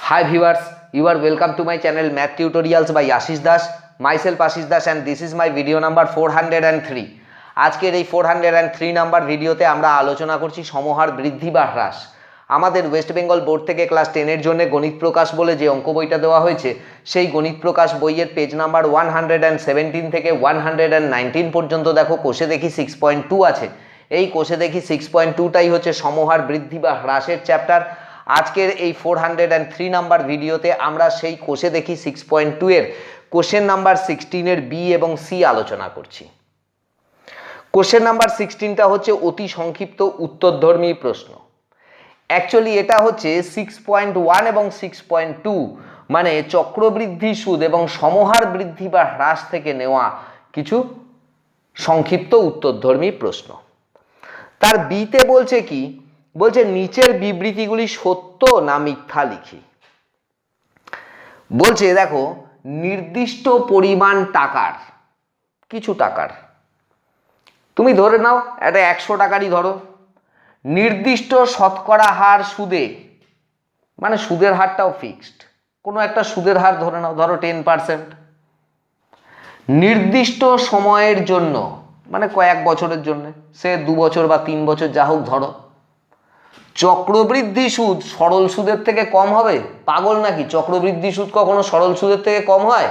Hi viewers, you are welcome to my channel Math Tutorials by Ashis Das. Myself Ashis Das and this is my video number 403. আজকের এই 403 number ভিডিওতে আমরা আলোচনা করছি সমহার বৃদ্ধি বা হ্রাস। আমাদের ওয়েস্ট বেঙ্গল বোর্ড থেকে ক্লাস 10 এর জন্য গণিত প্রকাশ বলে যে অঙ্ক বইটা দেওয়া হয়েছে সেই গণিত প্রকাশ বইয়ের পেজ নাম্বার 117 থেকে 119 পর্যন্ত দেখো কোষে দেখি 6.2 আছে। এই কোষে দেখি 6.2টাই হচ্ছে সমহার বৃদ্ধি বা হ্রাসের চ্যাপ্টার। আজকের এই 403 নাম্বার ভিডিওতে আমরা সেই কোষে দেখি 6.2 এর কোশ্চেন নাম্বার 16 এর বি এবং সি আলোচনা করছি। কোশ্চেন নাম্বার 16টা হচ্ছে অতি সংক্ষিপ্ত উত্তরধর্মী প্রশ্ন। অ্যাকচুয়ালি এটা হচ্ছে 6.1 এবং 6.2 মানে চক্রবৃদ্ধি সুদ এবং সমহার বৃদ্ধি বা হ্রাস থেকে নেওয়া কিছু সংক্ষিপ্ত উত্তরধর্মী প্রশ্ন। তার বিতে বলছে কি, বলছে নিচের বিবৃতিগুলি সত্য না মিথ্যা লিখি। বলছে দেখো নির্দিষ্ট পরিমাণ টাকার, কিছু টাকার, তুমি ধরে নাও এটা 100 টাকারই ধরো, নির্দিষ্ট শতকরা হার সুদে, মানে সুদের হারটাও ফিক্সড, কোনো একটা সুদের হার ধরে নাও, ধরো 10%, নির্দিষ্ট সময়ের জন্য মানে কয়েক বছরের জন্য, সে 2 বছর বা 3 বছর যা হোক ধরো। চক্রবৃদ্ধি সুদ সরল সুদের থেকে কম হবে? পাগল নাকি? চক্রবৃদ্ধি সুদ কখনো সরল সুদের থেকে কম হয়?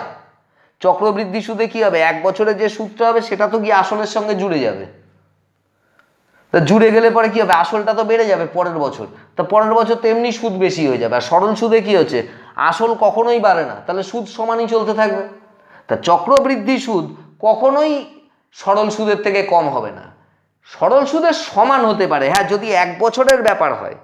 চক্রবৃদ্ধি সুদে কি হবে, 1 বছরে যে সুদটা হবে সেটা তো গিয়ে আসলের সঙ্গে জুড়ে যাবে। তা জুড়ে গেলে পরে কি হবে, আসলটা তো বেড়ে যাবে পরের বছর, তা পরের বছর তো এমনি সুদ বেশি হয়ে যাবে। আর সরল সুদে কি হচ্ছে, আসল কখনোই বাড়ে না, তাহলে সুদ সমানই চলতে থাকবে। তা চক্রবৃদ্ধি সুদ কখনোই সরল সুদের থেকে কম হবে না, সরল সুদের সমান হতে পারে। হ্যাঁ, যদি 1 বছরের ব্যাপার হয়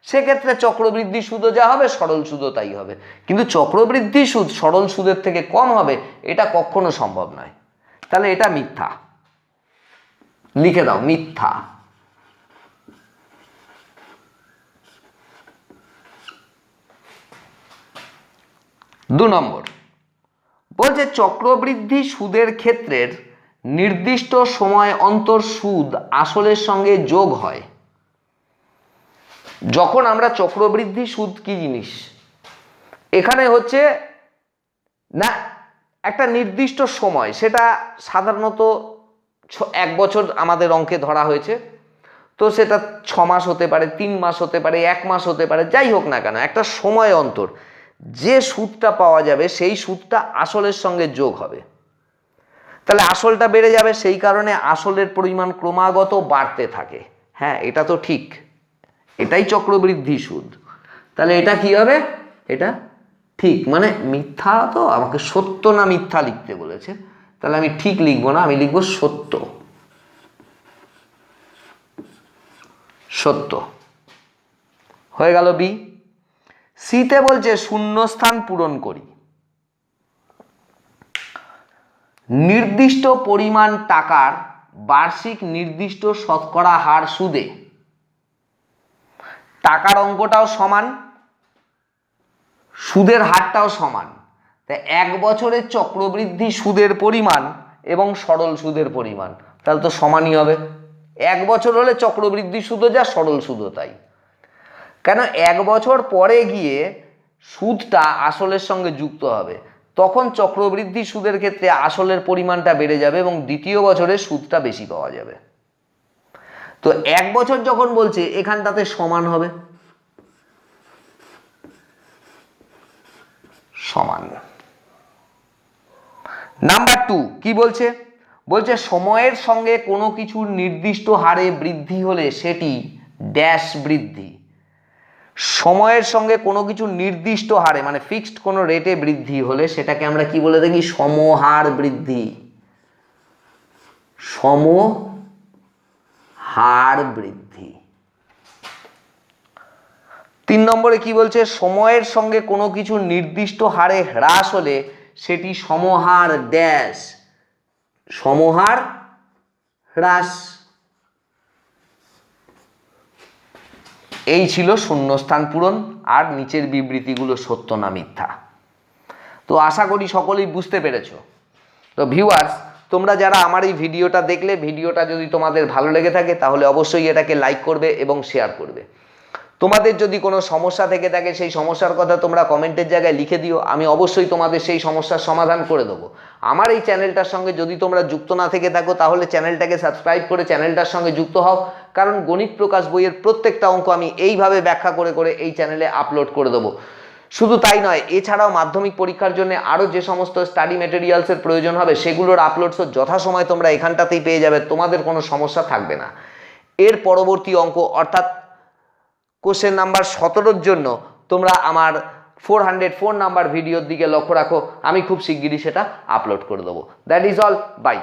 সেক্ষেত্রে চক্রবৃদ্ধি সুদও যা হবে সরল সুদও তাই হবে, কিন্তু চক্রবৃদ্ধি সুদ সরল সুদের থেকে কম হবে এটা কখনো সম্ভব নয়। তাহলে এটা মিথ্যা, লিখে দাও মিথ্যা। দু নম্বর বলছে চক্রবৃদ্ধি সুদের ক্ষেত্রের নির্দিষ্ট সময় অন্তর সুদ আসলের সঙ্গে যোগ হয়। যখন আমরা চক্রবৃদ্ধি সুদ কি জিনিস, এখানে হচ্ছে না একটা নির্দিষ্ট সময়, সেটা সাধারণত 1 বছর আমাদের অঙ্কে ধরা হয়েছে, তো সেটা 6 মাস হতে পারে, 3 মাস হতে পারে, 1 মাস হতে পারে, যাই হোক না কেন একটা সময় অন্তর যে সুদটা পাওয়া যাবে সেই সুদটা আসলের সঙ্গে যোগ হবে। তাহলে আসলটা বেড়ে যাবে, সেই কারণে আসলের পরিমাণ ক্রমাগত বাড়তে থাকে। হ্যাঁ, এটা তো ঠিক, এটাই চক্রবৃদ্ধি সুদ। তাহলে এটা কি হবে, এটা ঠিক, মানে মিথ্যা। তো আমাকে সত্য না মিথ্যা লিখতে বলেছে, তাহলে আমি ঠিক লিখবো না, আমি লিখবো সত্য। সত্য হয়ে গেল বি। সিতে বলছে শূন্যস্থান পূরণ করি। নির্দিষ্ট পরিমাণ টাকার বার্ষিক নির্দিষ্ট শতকরা হার সুদে, টাকার অঙ্কটাও সমান, সুদের হারটাও সমান, তাই 1 বছরের চক্রবৃদ্ধি সুদের পরিমাণ এবং সরল সুদের পরিমাণ তাহলে তো সমানই হবে। 1 বছর হলে চক্রবৃদ্ধি সুদও যা সরল সুদও তাই। কেন, 1 বছর পরে গিয়ে সুদটা আসলের সঙ্গে যুক্ত হবে, তখন চক্রবৃদ্ধি সুদের ক্ষেত্রে আসলের পরিমাণটা বেড়ে যাবে এবং দ্বিতীয় বছরে সুদটা বেশি পাওয়া যাবে। তো 1 বছর যখন বলছে এখানটাতে সমান হবে, সমান। নাম্বার 2 কি বলছে, বলছে সময়ের সঙ্গে কোনো কিছুর নির্দিষ্ট হারে বৃদ্ধি হলে সেটি ড্যাশ বৃদ্ধি। সময়ের সঙ্গে কোনো কিছু নির্দিষ্ট হারে মানে ফিক্সড কোনো রেটে বৃদ্ধি হলে সেটাকে আমরা কি বলে থাকি, সমহার বৃদ্ধি। সমহার বৃদ্ধি। 3 নম্বরে কি বলছে, সময়ের সঙ্গে কোনো কিছু নির্দিষ্ট হারে হ্রাস হলে সেটি সমহার ড্যাশ, সমহার হ্রাস। এই ছিল শূন্যস্থান পূরণ, আর নিচের বিবৃতিগুলো সত্য না মিথ্যা। তো আশা করি সকলেই বুঝতে পেরেছো। তো ভিউয়ার্স, তোমরা যারা আমার এই ভিডিওটা দেখলে, ভিডিওটা যদি তোমাদের ভালো লেগে থাকে তাহলে অবশ্যই এটাকে লাইক করবে এবং শেয়ার করবে। তোমাদের যদি কোনো সমস্যা থেকে থাকে সেই সমস্যার কথা তোমরা কমেন্টের জায়গায় লিখে দিও, আমি অবশ্যই তোমাদের সেই সমস্যার সমাধান করে দেবো। আমার এই চ্যানেলটার সঙ্গে যদি তোমরা যুক্ত না থেকে থাকো তাহলে চ্যানেলটাকে সাবস্ক্রাইব করে চ্যানেলটার সঙ্গে যুক্ত হও, কারণ গণিত প্রকাশ বইয়ের প্রত্যেকটা অঙ্ক আমি এইভাবে ব্যাখ্যা করে করে এই চ্যানেলে আপলোড করে দেবো। শুধু তাই নয়, এছাড়াও মাধ্যমিক পরীক্ষার জন্য আরও যে সমস্ত স্টাডি মেটেরিয়ালসের প্রয়োজন হবে সেগুলোর আপলোডসও যথাসময় তোমরা এখানটাতেই পেয়ে যাবে, তোমাদের কোনো সমস্যা থাকবে না। এর পরবর্তী অঙ্ক অর্থাৎ কোশ্চেন নাম্বার 17-র জন্য তোমরা আমার 404 নাম্বার ভিডিওর দিকে লক্ষ্য রাখো, আমি খুব শিগগিরই সেটা আপলোড করে দেবো। That is all, by.